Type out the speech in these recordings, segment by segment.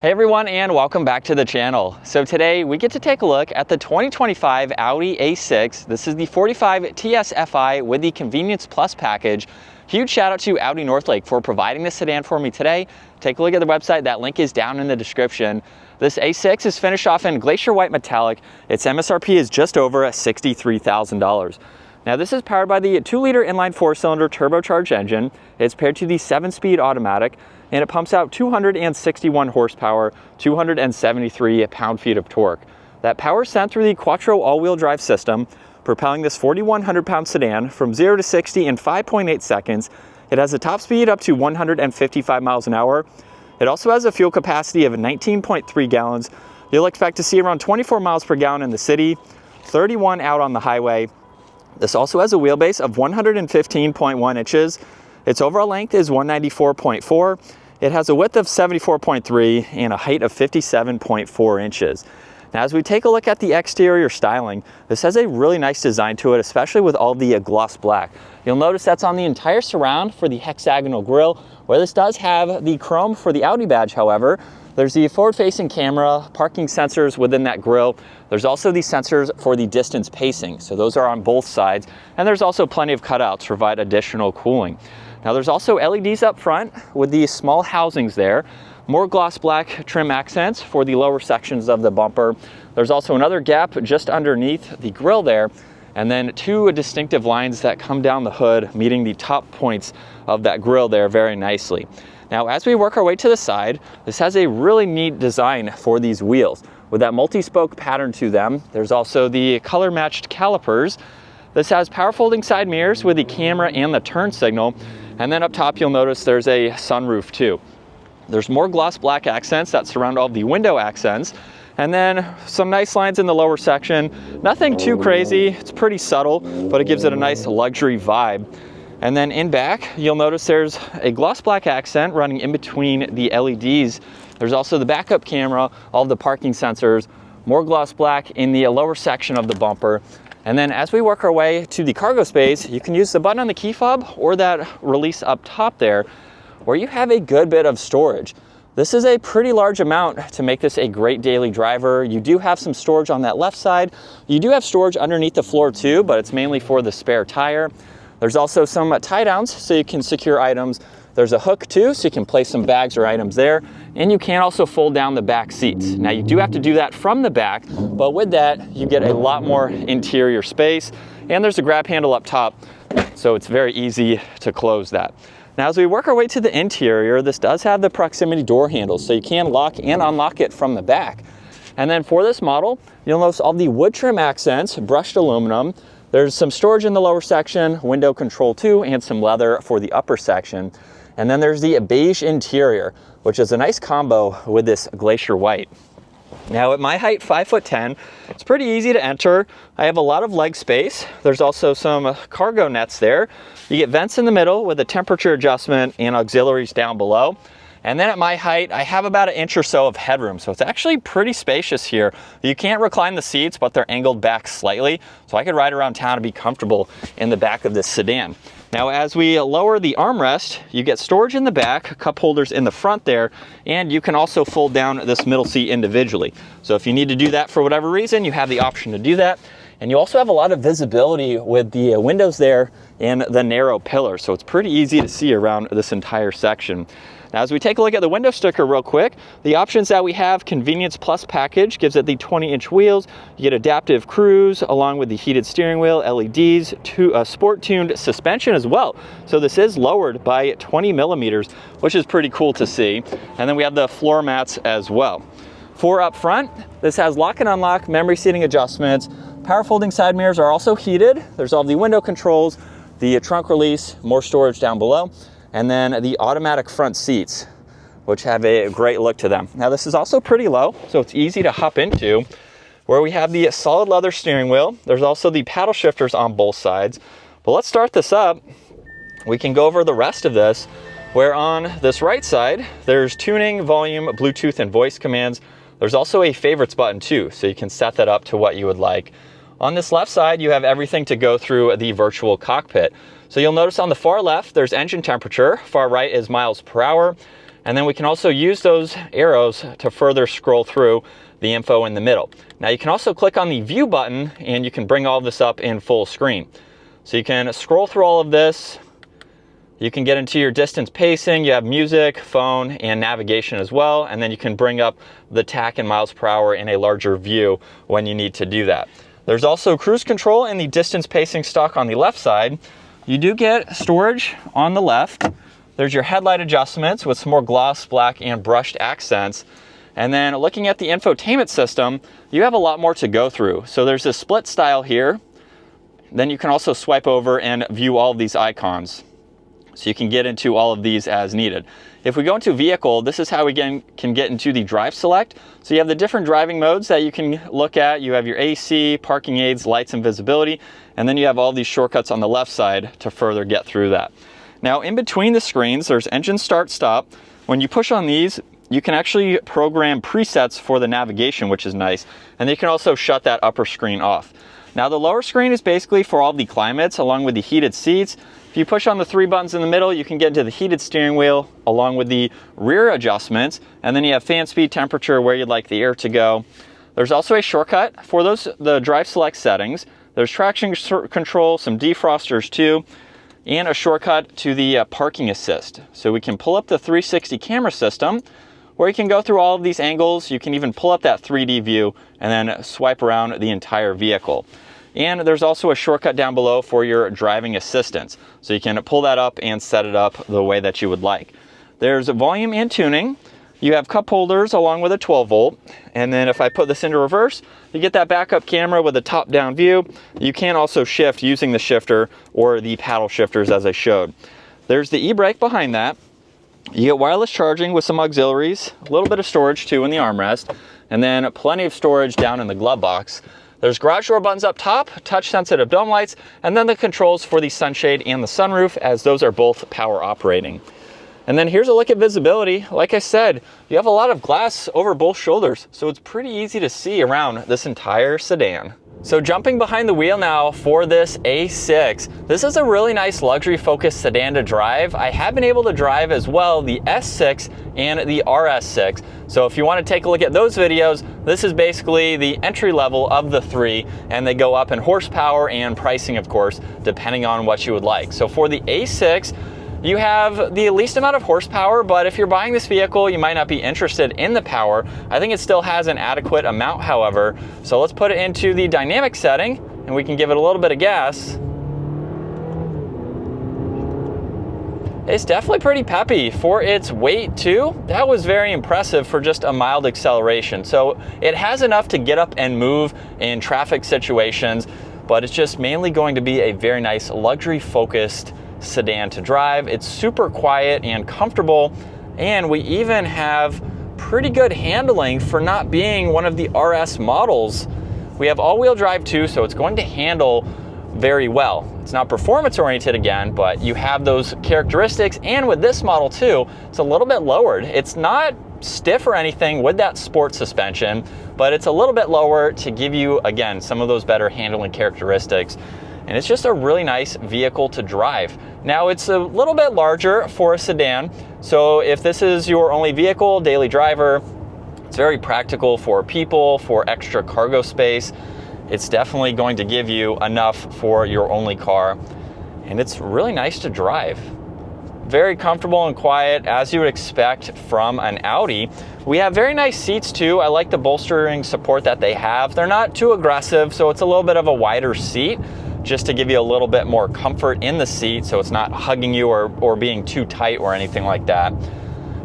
Hey everyone, and welcome back to the channel. So today we get to take a look at the 2025 Audi A6. This is the 45 TSFI with the Convenience Plus package. Huge shout out to Audi Northlake for providing this sedan for me today. Take a look at the website, that link is down in the description. This A6 is finished off in Glacier White Metallic. Its MSRP is just over $63,000. Now this is powered by the 2-liter inline 4-cylinder turbocharged engine. It's paired to the 7-speed automatic, and it pumps out 261 horsepower, 273 pound-feet of torque. That power is sent through the Quattro all-wheel drive system, propelling this 4,100-pound sedan from 0 to 60 in 5.8 seconds. It has a top speed up to 155 miles an hour. It also has a fuel capacity of 19.3 gallons. You'll expect to see around 24 miles per gallon in the city, 31 out on the highway. This also has a wheelbase of 115.1 inches. Its overall length is 194.4. It has a width of 74.3 and a height of 57.4 inches. Now, as we take a look at the exterior styling, this has a really nice design to it, especially with all the gloss black. You'll notice that's on the entire surround for the hexagonal grille, where this does have the chrome for the Audi badge, however. There's the forward-facing camera, parking sensors within that grille. There's also the sensors for the distance pacing, so those are on both sides. And there's also plenty of cutouts to provide additional cooling. Now there's also LEDs up front with these small housings there. More gloss black trim accents for the lower sections of the bumper. There's also another gap just underneath the grille there, and then two distinctive lines that come down the hood, meeting the top points of that grille there very nicely. Now, as we work our way to the side, this has a really neat design for these wheels with that multi-spoke pattern to them. There's also the color-matched calipers. This has power folding side mirrors with the camera and the turn signal. And then up top, you'll notice there's a sunroof too. There's more gloss black accents that surround all the window accents. And then some nice lines in the lower section. Nothing too crazy, it's pretty subtle, but it gives it a nice luxury vibe. And then in back, you'll notice there's a gloss black accent running in between the LEDs. There's also the backup camera, all the parking sensors, more gloss black in the lower section of the bumper. And then as we work our way to the cargo space, you can use the button on the key fob or that release up top there, where you have a good bit of storage. This is a pretty large amount to make this a great daily driver. You do have some storage on that left side. You do have storage underneath the floor too, but it's mainly for the spare tire. There's also some tie downs so you can secure items. There's a hook too, so you can place some bags or items there. And you can also fold down the back seats. Now you do have to do that from the back, but with that, you get a lot more interior space. And there's a grab handle up top, so it's very easy to close that. Now, as we work our way to the interior, this does have the proximity door handles, so you can lock and unlock it from the back. And then for this model, you'll notice all the wood trim accents, brushed aluminum. There's some storage in the lower section, window control too, and some leather for the upper section. And then there's the beige interior, which is a nice combo with this glacier white. Now at my height, 5'10", it's pretty easy to enter. I have a lot of leg space. There's also some cargo nets there. You get vents in the middle with a temperature adjustment and auxiliaries down below. And then at my height, I have about an inch or so of headroom, so it's actually pretty spacious here. You can't recline the seats, but they're angled back slightly, so I could ride around town and be comfortable in the back of this sedan. Now, as we lower the armrest, you get storage in the back, cup holders in the front there, and you can also fold down this middle seat individually. So if you need to do that for whatever reason, you have the option to do that. And you also have a lot of visibility with the windows there and the narrow pillars, so it's pretty easy to see around this entire section. Now, as we take a look at the window sticker real quick, the options that we have, Convenience Plus package gives it the 20-inch wheels. You get adaptive cruise along with the heated steering wheel, LEDs, sport-tuned suspension as well. So this is lowered by 20 millimeters, which is pretty cool to see. And then we have the floor mats as well. For up front, this has lock and unlock, memory seating adjustments. Power folding side mirrors are also heated. There's all the window controls, the trunk release, more storage down below. And then the automatic front seats, which have a great look to them. Now this is also pretty low, so it's easy to hop into, where we have the solid leather steering wheel. There's also the paddle shifters on both sides. But let's start this up. We can go over the rest of this, where on this right side, there's tuning, volume, Bluetooth, and voice commands. There's also a favorites button too, so you can set that up to what you would like. On this left side, you have everything to go through the virtual cockpit. So you'll notice on the far left, there's engine temperature. Far right is miles per hour. And then we can also use those arrows to further scroll through the info in the middle. Now you can also click on the view button and you can bring all of this up in full screen. So you can scroll through all of this. You can get into your distance pacing, you have music, phone, and navigation as well, and then you can bring up the tach in miles per hour in a larger view when you need to do that. There's also cruise control in the distance pacing stalk on the left side. You do get storage on the left. There's your headlight adjustments with some more gloss, black, and brushed accents. And then looking at the infotainment system, you have a lot more to go through. So there's a split style here. Then you can also swipe over and view all of these icons. So you can get into all of these as needed. If we go into vehicle, this is how we can get into the drive select. So you have the different driving modes that you can look at. You have your AC, parking aids, lights, and visibility. And then you have all these shortcuts on the left side to further get through that. Now in between the screens, there's engine start stop. When you push on these, you can actually program presets for the navigation, which is nice. And you can also shut that upper screen off. Now the lower screen is basically for all the climates along with the heated seats. If you push on the 3 buttons in the middle, you can get into the heated steering wheel along with the rear adjustments. And then you have fan speed, temperature, where you'd like the air to go. There's also a shortcut for the drive select settings. There's traction control, some defrosters too, and a shortcut to the parking assist. So we can pull up the 360 camera system, where you can go through all of these angles. You can even pull up that 3D view and then swipe around the entire vehicle. And there's also a shortcut down below for your driving assistance. So you can pull that up and set it up the way that you would like. There's volume and tuning. You have cup holders along with a 12 volt. And then if I put this into reverse, you get that backup camera with a top down view. You can also shift using the shifter or the paddle shifters as I showed. There's the e-brake behind that. You get wireless charging with some auxiliaries, a little bit of storage too in the armrest, and then plenty of storage down in the glove box. There's garage door buttons up top, touch sensitive dome lights, and then the controls for the sunshade and the sunroof, as those are both power operating. And then here's a look at visibility. Like I said, you have a lot of glass over both shoulders, so it's pretty easy to see around this entire sedan. So jumping behind the wheel now for this A6, this is a really nice luxury focused sedan to drive. I have been able to drive as well the S6 and the RS6. So if you want to take a look at those videos, this is basically the entry level of the three, and they go up in horsepower and pricing, of course, depending on what you would like. So for the A6, you have the least amount of horsepower, but if you're buying this vehicle, you might not be interested in the power. I think it still has an adequate amount, however. So let's put it into the dynamic setting and we can give it a little bit of gas. It's definitely pretty peppy for its weight too. That was very impressive for just a mild acceleration. So it has enough to get up and move in traffic situations, but it's just mainly going to be a very nice luxury focused sedan to drive. It's super quiet and comfortable, and we even have pretty good handling for not being one of the RS models. We have all-wheel drive too, so it's going to handle very well. It's not performance oriented again, but you have those characteristics, and with this model too, it's a little bit lowered. It's not stiff or anything with that sport suspension, but it's a little bit lower to give you, again, some of those better handling characteristics. And it's just a really nice vehicle to drive. Now it's a little bit larger for a sedan, so if this is your only vehicle, daily driver, it's very practical for people, for extra cargo space. It's definitely going to give you enough for your only car, and it's really nice to drive. Very comfortable and quiet, as you would expect from an Audi. We have very nice seats too. I like the bolstering support that they have. They're not too aggressive, so it's a little bit of a wider seat, just to give you a little bit more comfort in the seat, so it's not hugging you or being too tight or anything like that.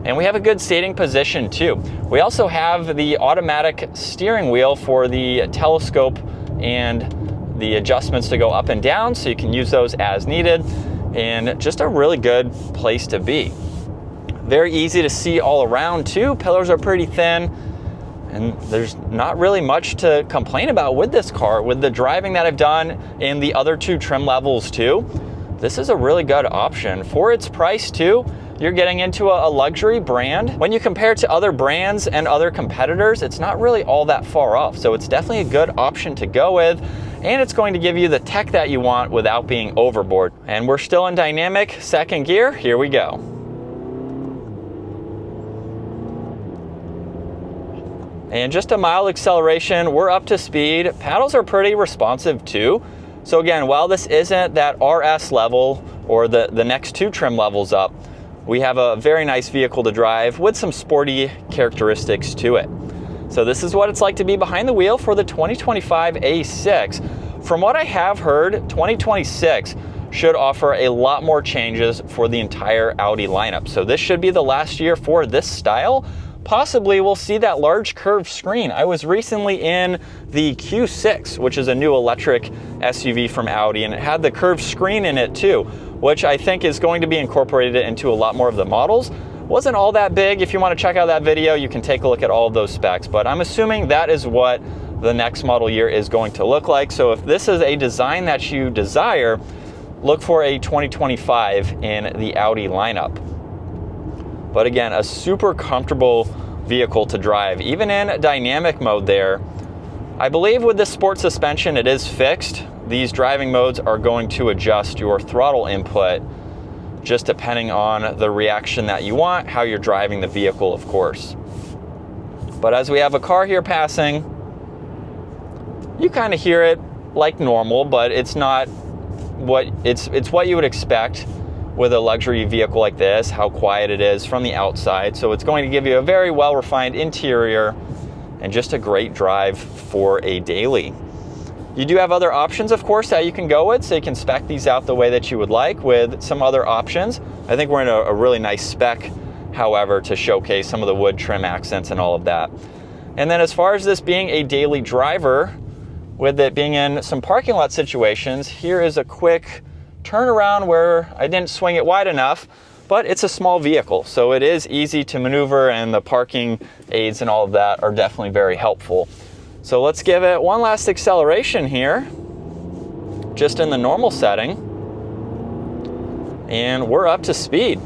And we have a good seating position too. We also have the automatic steering wheel for the telescope and the adjustments to go up and down, so you can use those as needed, and just a really good place to be. Very easy to see all around too. Pillars are pretty thin, and there's not really much to complain about with this car. With the driving that I've done in the other two trim levels too, this is a really good option. For its price too, you're getting into a luxury brand. When you compare it to other brands and other competitors, it's not really all that far off. So it's definitely a good option to go with, and it's going to give you the tech that you want without being overboard. And we're still in dynamic second gear. Here we go. And just a mild acceleration, we're up to speed. Paddles are pretty responsive too. So again, while this isn't that RS level or the next 2 trim levels up, we have a very nice vehicle to drive with some sporty characteristics to it. So this is what it's like to be behind the wheel for the 2025 A6. From what I have heard, 2026 should offer a lot more changes for the entire Audi lineup. So this should be the last year for this style. Possibly we'll see that large curved screen. I was recently in the Q6, which is a new electric SUV from Audi, and it had the curved screen in it too, which I think is going to be incorporated into a lot more of the models. Wasn't all that big. If you want to check out that video, you can take a look at all of those specs, but I'm assuming that is what the next model year is going to look like. So if this is a design that you desire, look for a 2025 in the Audi lineup. But again, a super comfortable vehicle to drive, even in dynamic mode there. I believe with this sport suspension, it is fixed. These driving modes are going to adjust your throttle input just depending on the reaction that you want, how you're driving the vehicle, of course. But as we have a car here passing, you kind of hear it like normal, but it's not what it's what you would expect with a luxury vehicle like this, how quiet it is from the outside. So it's going to give you a very well-refined interior and just a great drive for a daily. You do have other options, of course, that you can go with, so you can spec these out the way that you would like with some other options. I think we're in a really nice spec, however, to showcase some of the wood trim accents and all of that. And then as far as this being a daily driver, with it being in some parking lot situations, here is a quick turnaround where I didn't swing it wide enough, but it's a small vehicle, so it is easy to maneuver, and the parking aids and all of that are definitely very helpful. So let's give it one last acceleration here, just in the normal setting, and we're up to speed.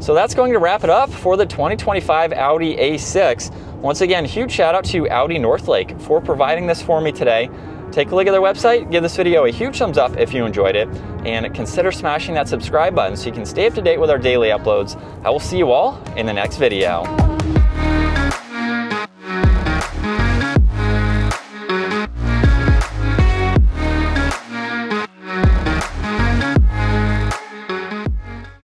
So that's going to wrap it up for the 2025 Audi A6. Once again, huge shout out to Audi Northlake for providing this for me today. Take a look at their website, give this video a huge thumbs up if you enjoyed it, and consider smashing that subscribe button so you can stay up to date with our daily uploads. I will see you all in the next video.